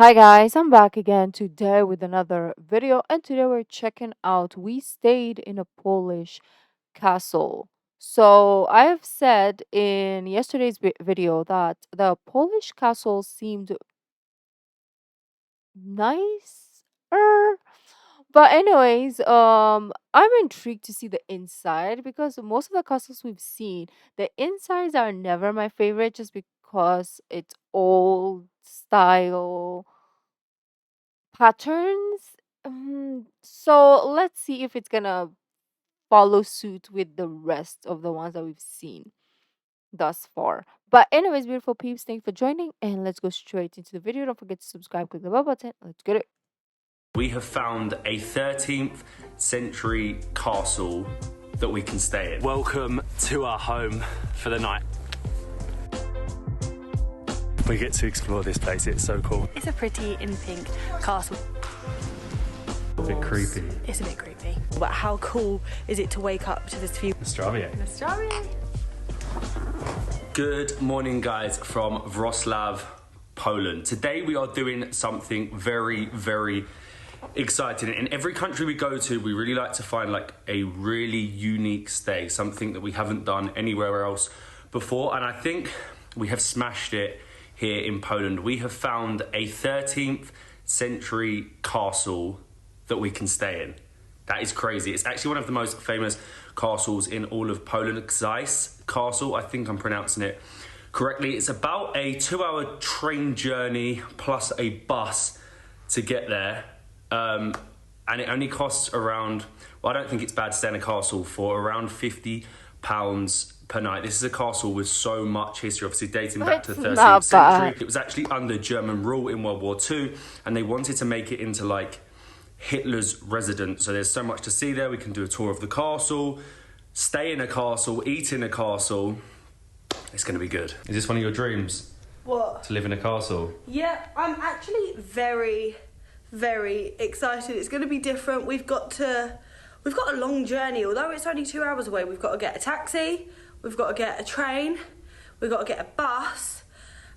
Hi guys, I'm back again today with another video, and today we're checking out. We stayed in a Polish castle. So I have said in yesterday's video that the Polish castle seemed nicer. But anyways, I'm intrigued to see the inside because most of the castles we've seen, the insides are never my favorite just because it's old style patterns. So let's see if it's gonna follow suit with the rest of the ones that we've seen thus far. But anyways, beautiful peeps, thank you for joining, and let's go straight into the video. Don't forget to subscribe, click the bell button. Let's get it. We have found a 13th century castle that we can stay in. Welcome to our home for the night. We get to explore this place, it's so cool. It's a pretty in pink castle. A bit creepy. It's a bit creepy. But how cool is it to wake up to this view? Nostrovia. Nostrovia. Good morning guys from Wroclaw, Poland. Today we are doing something very exciting. In every country we go to, we really like to find like a really unique stay, something that we haven't done anywhere else before, and I think we have smashed it here in Poland. We have found a 13th century castle that we can stay in. That is crazy. It's actually one of the most famous castles in all of Poland. Książ Castle, I think I'm pronouncing it correctly. It's about a 2-hour train journey plus a bus to get there. And it only costs around, well, I don't think it's bad to stay in a castle for around £50 per night. This is a castle with so much history, obviously dating back to the 13th century. It was actually under German rule in World War II, and they wanted to make it into like Hitler's residence. So there's so much to see there. We can do a tour of the castle, stay in a castle, eat in a castle. It's going to be good. Is this one of your dreams? What? To live in a castle? Yeah, I'm actually very excited. It's going to be different. We've got a long journey. Although it's only 2 hours away, we've got to get a taxi, we've got to get a train, we've got to get a bus,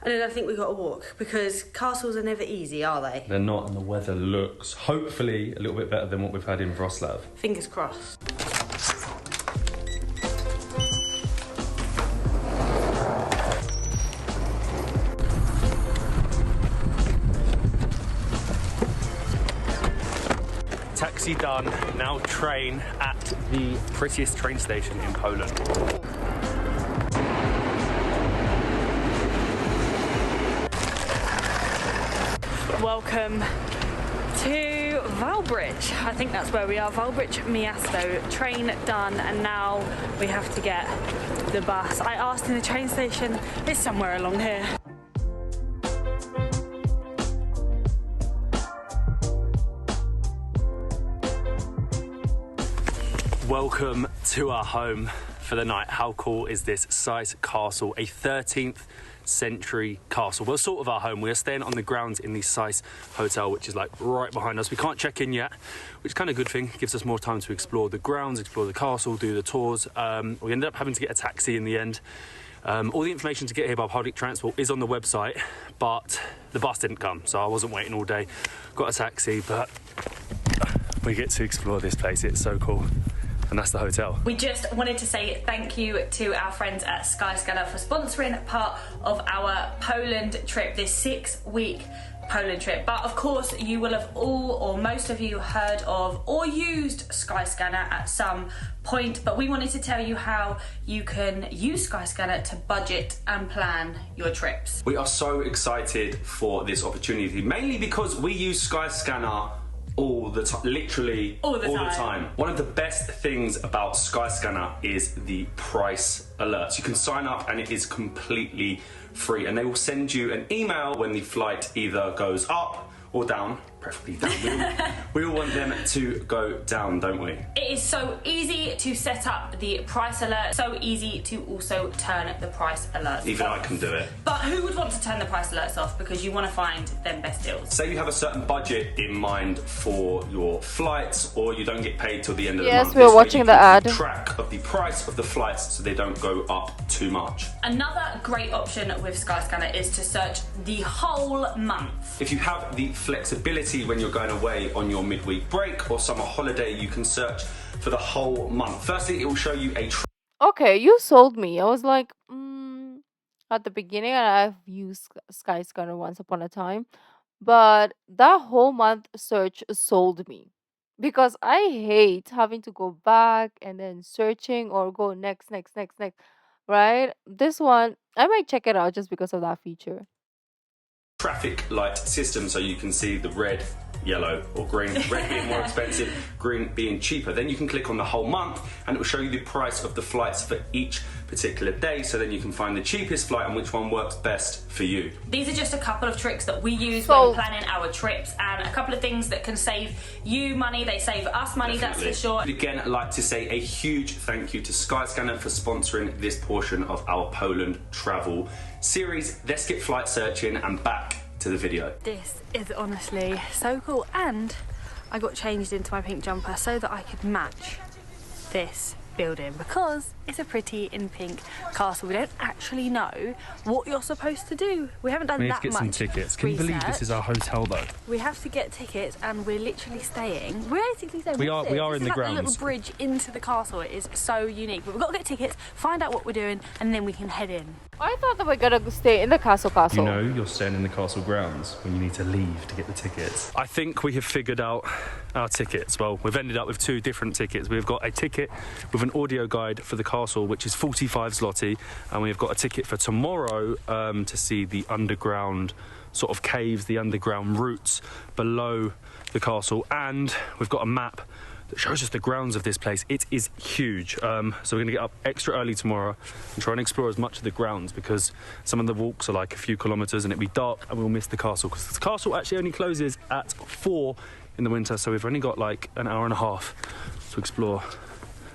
and then I think we've got to walk, because castles are never easy, are they? They're not, and the weather looks hopefully a little bit better than what we've had in Wroclaw. Fingers crossed. Taxi done, now train at the prettiest train station in Poland. Welcome to Walzbrych. I think that's where we are. Walzbrych Miasto. Train done, and now we have to get the bus. I asked in the train station, it's somewhere along here. Welcome to our home for the night. How cool is this? Książ Castle, a 13th century castle. Well, sort of our home. We are staying on the grounds in the Książ Hotel, which is like right behind us. We can't check in yet, which is kind of a good thing. It gives us more time to explore the grounds, explore the castle, do the tours. We ended up having to get a taxi in the end. All the information to get here by public transport is on the website, but the bus didn't come, so I wasn't waiting all day. Got a taxi, but we get to explore this place. It's so cool. And that's the hotel. We just wanted to say thank you to our friends at Skyscanner for sponsoring part of our Poland trip, this 6-week Poland trip. But of course, you will have all or most of you heard of or used Skyscanner at some point, but we wanted to tell you how you can use Skyscanner to budget and plan your trips. We are so excited for this opportunity, mainly because we use Skyscanner all the time, literally all the time. One of the best things about Skyscanner is the price alerts. You can sign up and it is completely free, and they will send you an email when the flight either goes up or down, preferably down. We all want them to go down, don't we? It is so easy to set up the price alert, so easy to also turn the price alerts Even off. I can do it. But who would want to turn the price alerts off because you want to find them best deals? Say you have a certain budget in mind for your flights, or you don't get paid till the end of the Yes, month. we were This way watching you the can ad. keep track of the price of the flights so they don't go up too much. Another great option with Skyscanner is to search the whole month. If you have the flexibility when you're going away on your midweek break or summer holiday, you can search for the whole month. Firstly, it will show you a Okay, you sold me. I was like, at the beginning, I've used Skyscanner once upon a time, but that whole month search sold me because I hate having to go back and then searching or go next, next, next, next. Right? This one, I might check it out just because of that feature. traffic light system, so you can see the red, yellow or green. Red being more expensive, green being cheaper. Then you can click on the whole month and it will show you the price of the flights for each particular day, so then you can find the cheapest flight and which one works best for you. These are just a couple of tricks that we use So- when planning our trips, and a couple of things that can save you money. They save us money, Definitely. that's for sure. Again, I'd like to say a huge thank you to Skyscanner for sponsoring this portion of our Poland travel series. Let's get flight searching and back to the video. This is honestly so cool, and I got changed into my pink jumper so that I could match this building because it's a pretty in pink castle. We don't actually know what you're supposed to do. We haven't done We need that to get much some tickets. Can you believe this is our hotel though? We have to get tickets, and we're literally staying. We're basically staying. We what's are- we this? are This in is the like a little grounds. bridge into the castle. It is so unique. But we've got to get tickets, find out what we're doing, and then we can head in. I thought that we're gonna stay in the castle. You know you're staying in the castle grounds when you need to leave to get the tickets. I think we have figured out our tickets. Well, we've ended up with two different tickets. We've got a ticket with an audio guide for the castle, which is 45 zloty, and we've got a ticket for tomorrow to see the underground sort of caves, the underground routes below the castle, and we've got a map that shows us the grounds of this place. It is huge. So we're going to get up extra early tomorrow and try and explore as much of the grounds, because some of the walks are like a few kilometres and it'll be dark and we'll miss the castle, because the castle actually only closes at 4 in the winter, so we've only got like an hour and a half to explore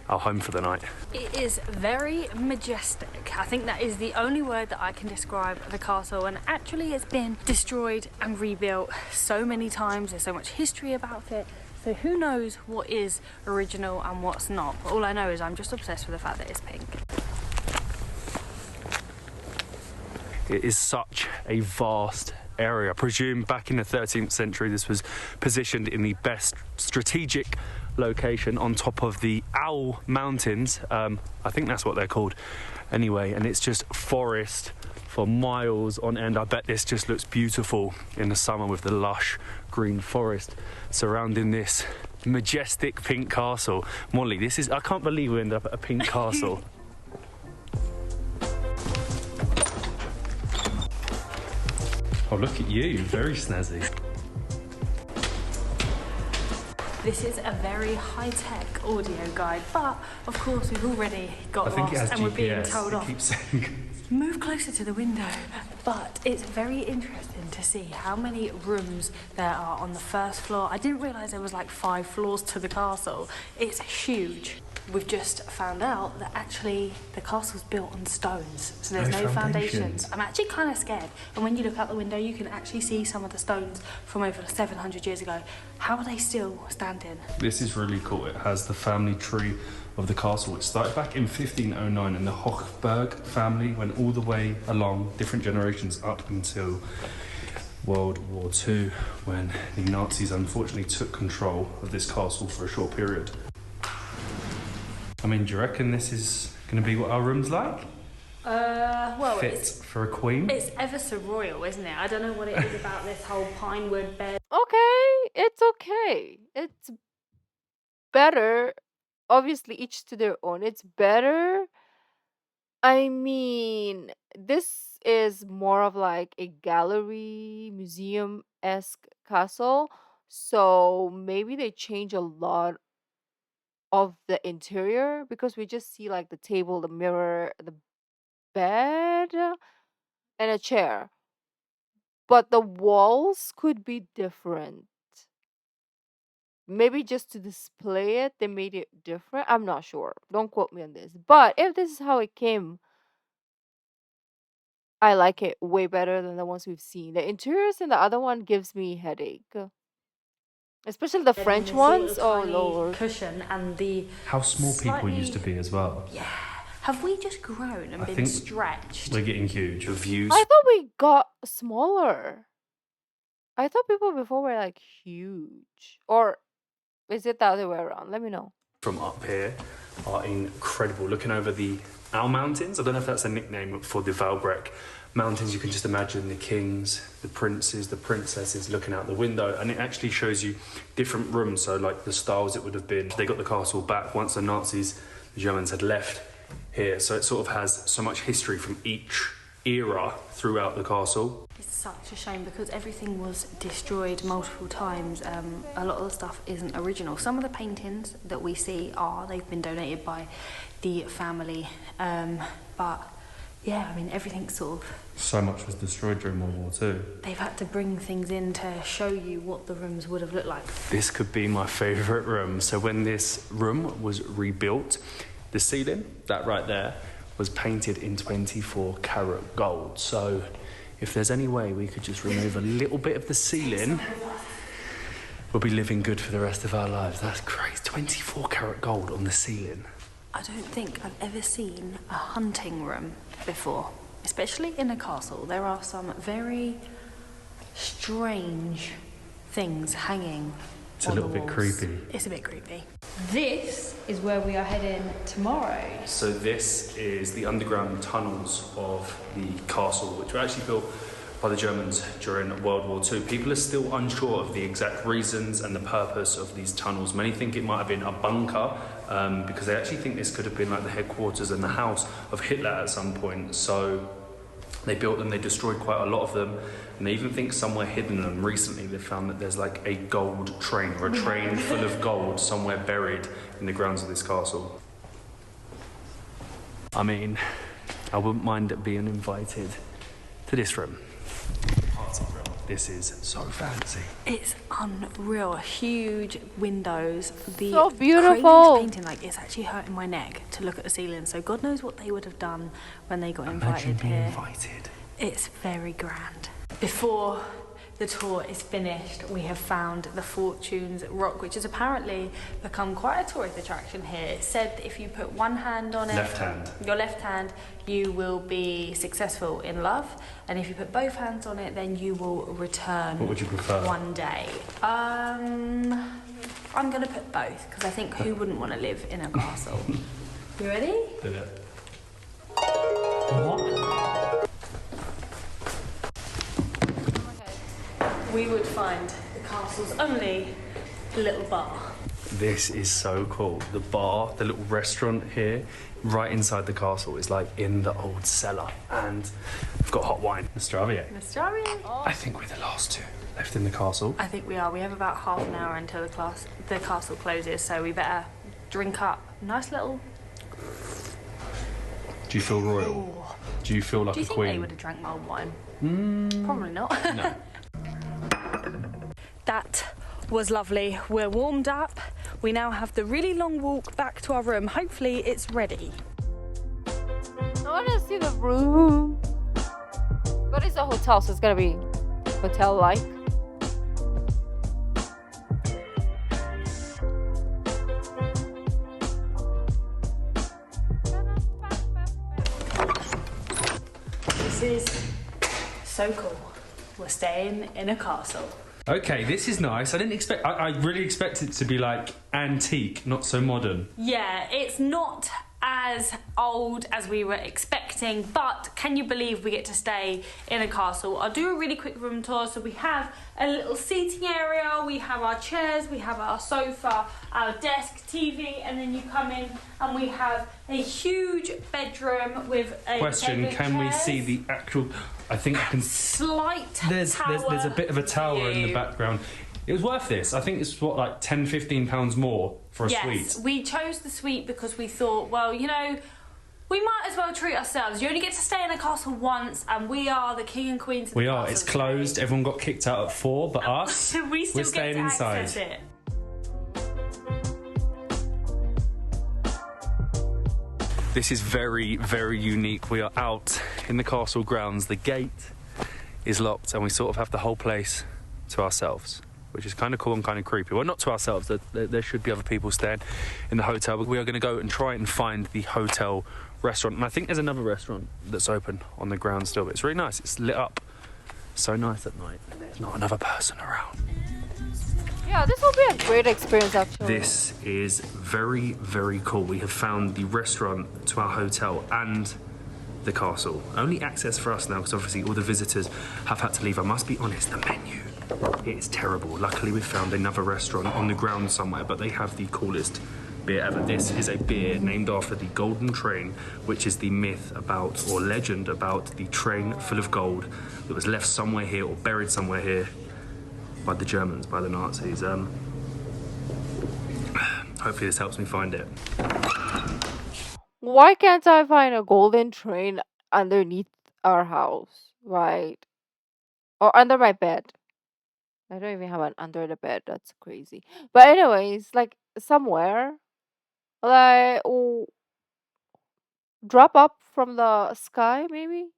our home for the night. It is very majestic. I think that is the only word that I can describe the castle, and actually it's been destroyed and rebuilt so many times. There's so much history about it. So who knows what is original and what's not. But all I know is I'm just obsessed with the fact that it's pink. It is such a vast area. I presume back in the 13th century this was positioned in the best strategic location on top of the Owl Mountains. I think that's what they're called anyway, and it's just forest for miles on end. I bet this just looks beautiful in the summer with the lush green forest surrounding this majestic pink castle. Molly, this is, I can't believe we ended up at a pink castle. Oh, look at you, very snazzy. This is a very high-tech audio guide, but of course we've already got lost and we're being told off. keeps saying. Move closer to the window. But it's very interesting to see how many rooms there are on the first floor. I didn't realise there was like 5 floors to the castle. It's huge. We've just found out that actually the castle's built on stones, so there's No no foundations. foundations. I'm actually kind of scared. And when you look out the window, you can actually see some of the stones from over 700 years ago. How are they still standing? This is really cool. It has the family tree of the castle, which started back in 1509, and the Hochberg family went all the way along, different generations up until World War II, when the Nazis unfortunately took control of this castle for a short period. I mean, do you reckon this is going to be what our room's like? Well, Fit for a queen? it's ever so royal, isn't it? I don't know what it is about this whole pine wood bed. Okay, it's okay. It's better. Obviously, each to their own. It's better. I mean, this is more of like a gallery, museum-esque castle. So maybe they change a lot of the interior, because we just see like the table, the mirror, the bed, and a chair. But the walls could be different. maybe just to display it, they made it different. I'm not sure. Don't quote me on this. But if this is how it came, I like it way better than the ones we've seen. The interiors in the other one gives me headache. Especially the French ones. Oh lord. Cushion and the How small people used to be as well. Yeah. Have we just grown and I been think stretched? We're getting huge. The views I thought we got smaller. I thought people before were like huge. Or is it the other way around? Let me know. from up here are incredible. Looking over the Owl Mountains, I don't know if that's a nickname for the Walzbrych mountains. You can just imagine the kings, the princes, the princesses looking out the window, and it actually shows you different rooms, so like the styles it would have been. They got the castle back once the Nazis, the Germans had left here, so it sort of has so much history from each era throughout the castle. It's such a shame because everything was destroyed multiple times. A lot of the stuff isn't original. Some of the paintings that we see they've been donated by the family, but yeah, I mean, everything's sort of... So much was destroyed during World War II. They've had to bring things in to show you what the rooms would have looked like. This could be my favourite room. So when this room was rebuilt, the ceiling, that right there, was painted in 24 karat gold. So if there's any way we could just remove a little bit of the ceiling, we'll be living good for the rest of our lives. That's crazy. 24 karat gold on the ceiling. I don't think I've ever seen a hunting room before, especially in a castle. There are some very strange things hanging. It's a little bit creepy. It's a bit creepy. This is where we are heading tomorrow. So this is the underground tunnels of the castle, which were actually built by the Germans during World War II. People are still unsure of the exact reasons and the purpose of these tunnels. Many think it might have been a bunker, because they actually think this could have been like the headquarters and the house of Hitler at some point. So they built them, they destroyed quite a lot of them, and they even think somewhere hidden in them. Recently they found that there's like a gold train, or a train full of gold somewhere buried in the grounds of this castle. I mean, I wouldn't mind being invited to this room. This is so fancy. It's unreal. Huge windows. The So beautiful. craziest painting, like, it's actually hurting my neck to look at the ceiling. So God knows what they would have done when they got Imagine invited being here. invited. It's very grand. Before the tour is finished, we have found the Fortunes Rock, which has apparently become quite a tourist attraction here. It said that if you put one hand on it, your left hand, you will be successful in love, and if you put both hands on it, then you will return. What would you prefer? One day. I'm gonna put both, because I think who wouldn't want to live in a castle? You ready? Did it? We would find the castle's only little bar. This is so cool. The bar, the little restaurant here, right inside the castle, is like in the old cellar. And we've got hot wine. Nostravia. I think we're the last two left in the castle. I think we are. We have about half an hour until the castle closes, so we better drink up. Nice little... Do you feel royal? Ooh. Do you feel like Do you a think queen? they would have drank mulled wine? Probably not. No. That was lovely. We're warmed up. We now have the really long walk back to our room. Hopefully it's ready. I want to see the room. But it's a hotel, so it's gonna be hotel-like. This is so cool. We're staying in a castle. Okay, this is nice. I didn't expect... I really expect it to be like antique, not so modern. Yeah, it's not as old as we were expecting, but can you believe we get to stay in a castle? I'll do a really quick room tour. So we have a little seating area, we have our chairs, we have our sofa, our desk, TV, and then you come in and we have a huge bedroom with a Question, table can we chairs. see the actual... I think I can... Slight There's a bit of a tower in the view. background. It was worth this. I think it's, what, like £10-15 more for a Yes, suite? we chose the suite because we thought, well, you know, we might as well treat ourselves. You only get to stay in a castle once, and we are the king and queens of the We castle. are. It's closed. Everyone got kicked out at 4, but us, we still we're get staying to inside. access it. This is very, very unique. We are out in the castle grounds. The gate is locked and we sort of have the whole place to ourselves, which is kind of cool and kind of creepy. Well, not to ourselves. There should be other people staying in the hotel, but we are going to go and try and find the hotel restaurant. And I think there's another restaurant that's open on the ground still, but it's really nice. It's lit up so nice at night. There's not another person around. Yeah, this will be a great experience actually. This is very, very cool. We have found the restaurant to our hotel and the castle. Only access for us now because obviously all the visitors have had to leave. I must be honest, the menu, it is terrible. Luckily we found another restaurant on the ground somewhere, but they have the coolest beer ever. This is a beer named after the Golden Train, which is the myth about, or legend about, the train full of gold that was left somewhere here or buried somewhere here by the Germans, by the Nazis. Hopefully this helps me find it. Why can't I find a golden train underneath our house, right? Or under my bed? I don't even have an under the bed. That's crazy. But anyways, like somewhere, like drop up from the sky, maybe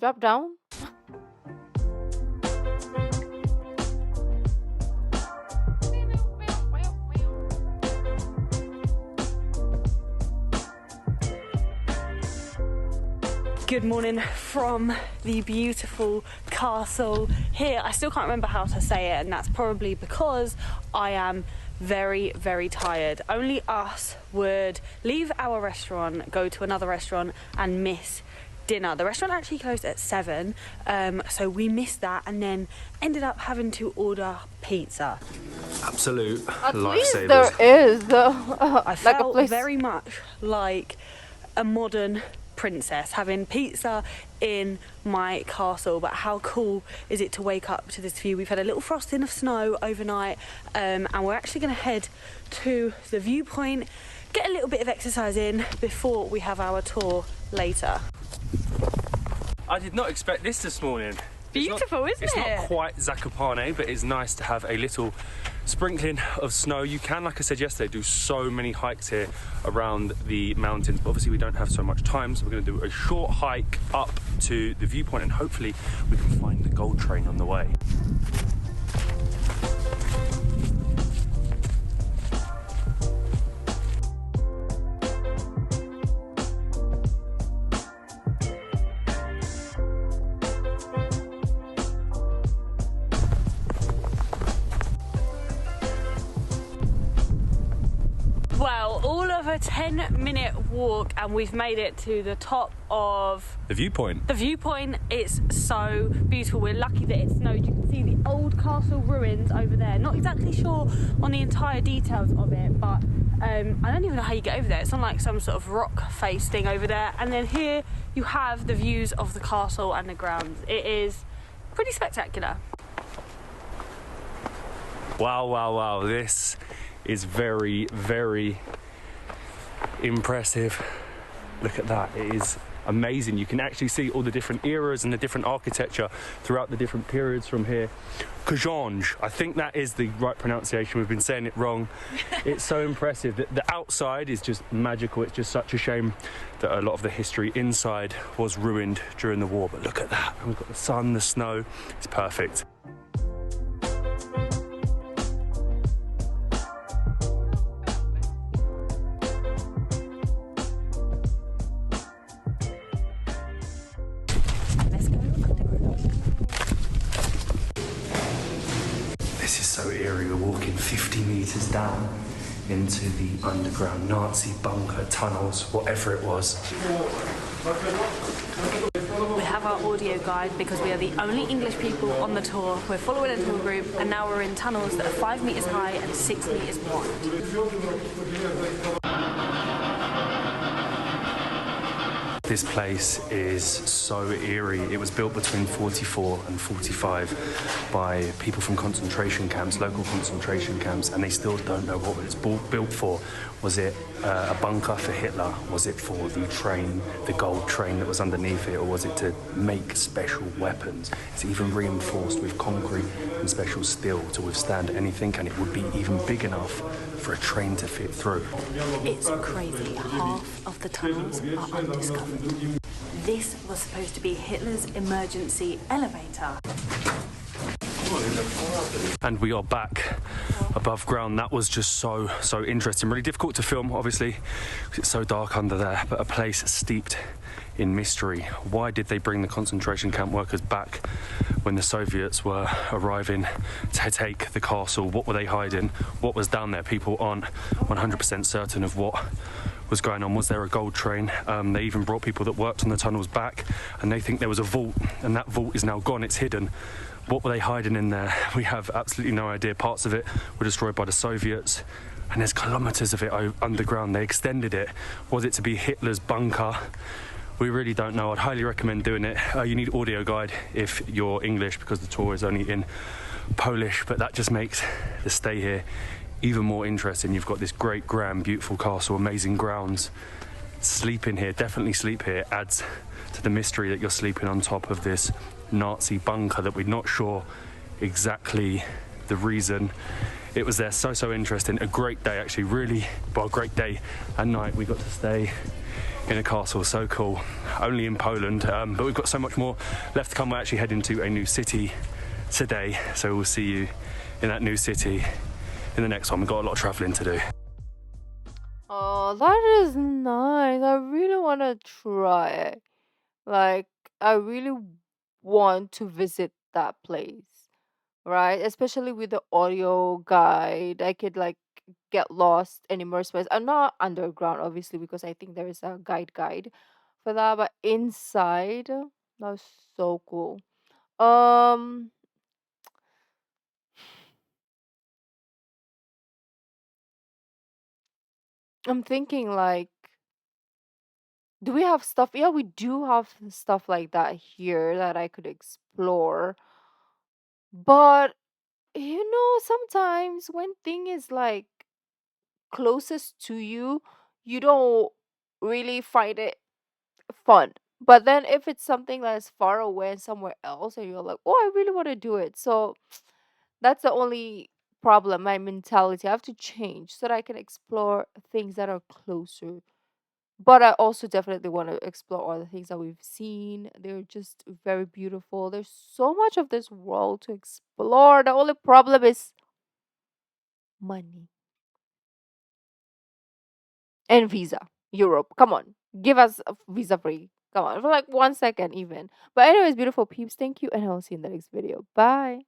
drop down. Good morning from the beautiful castle here. I still can't remember how to say it, and that's probably because I am very, very tired. Only us would leave our restaurant, go to another restaurant and miss dinner. The restaurant actually closed at 7, so we missed that and then ended up having to order pizza. Absolute At least lifesavers. there is I like a felt place. very much like a modern princess having pizza in my castle. But how cool is it to wake up to this view? We've had a little frosting of snow overnight, and we're actually going to head to the viewpoint, get a little bit of exercise in before we have our tour later. I did not expect this morning. Beautiful, isn't it's it? It's not quite zakopane, but it's nice to have a little sprinkling of snow. You can, like I said yesterday, do so many hikes here around the mountains, but obviously we don't have so much time, so we're going to do a short hike up to the viewpoint and hopefully we can find the gold train on the way. Well, all of a 10-minute walk and we've made it to the top of The viewpoint. the viewpoint. It's so beautiful. We're lucky that it snowed. You can see the old castle ruins over there. Not exactly sure on the entire details of it, but I don't even know how you get over there. It's on like some sort of rock face thing over there. And then here you have the views of the castle and the grounds. It is pretty spectacular. Wow, wow, wow. This is very, very impressive. Look at that. It is amazing. You can actually see all the different eras and the different architecture throughout the different periods from here. Książ, I think that is the right pronunciation. We've been saying it wrong. It's so impressive. The outside is just magical. It's just such a shame that a lot of the history inside was ruined during the war. But look at that. We've got the sun, the snow. It's perfect. This is so eerie. We're walking 50 metres down into the underground Nazi bunker, tunnels, whatever it was. We have our audio guide because we are the only English people on the tour. We're following a tour group and now we're in tunnels that are 5 metres high and 6 metres wide. This place is so eerie. It was built between 44 and 45 by people from concentration camps, local concentration camps, and they still don't know what it was built for. Was it a bunker for Hitler? Was it for the train, the gold train that was underneath it, or was it to make special weapons? It's even reinforced with concrete and special steel to withstand anything, and it would be even big enough for a train to fit through. It's crazy. Half of the tunnels are undiscovered. This was supposed to be Hitler's emergency elevator. And we are back above ground. That was just so interesting. Really difficult to film, obviously, because it's so dark under there, but a place steeped in mystery. Why did they bring the concentration camp workers back when the Soviets were arriving to take the castle? What were they hiding? What was down there? People aren't 100% certain of what was going on. Was there a gold train? They even brought people that worked on the tunnels back, and they think there was a vault, and that vault is now gone. It's hidden. What were they hiding in there? We have absolutely no idea. Parts of it were destroyed by the Soviets, and there's kilometers of it underground. They extended it. Was it to be Hitler's bunker? We really don't know. I'd highly recommend doing it. You need audio guide if you're English, because the tour is only in Polish, but that just makes the stay here even more interesting. You've got this great, grand, beautiful castle, amazing grounds. Sleeping here, definitely sleep here, adds to the mystery that you're sleeping on top of this Nazi bunker that we're not sure exactly the reason it was there. So interesting. A great day, actually. Really, well, great day and night. We got to stay in a castle. So cool. Only in Poland, but we've got so much more left to come. We're actually heading to a new city today, so we'll see you in that new city in the next one. We've got a lot of traveling to do. Oh, that is nice. I really want to try it. Like, I really want to visit that place, right? Especially with the audio guide. I could like get lost and immerse myself. I'm not underground, obviously, because I think there is a guide for that, but inside, that was so cool. Um, I'm thinking like, do we have stuff? Yeah, we do have stuff like that here that I could explore. But sometimes when thing is like closest to you, you don't really find it fun. But then if it's something that's far away and somewhere else, and you're like, oh, I really want to do it. So that's the only problem, my mentality. I have to change so that I can explore things that are closer. But I also definitely want to explore all the things that we've seen. They're just very beautiful. There's so much of this world to explore. The only problem is money and visa. Europe, come on, give us a visa free. Come on, for like 1 second even. But anyways, beautiful peeps, thank you, and I'll see you in the next video. Bye.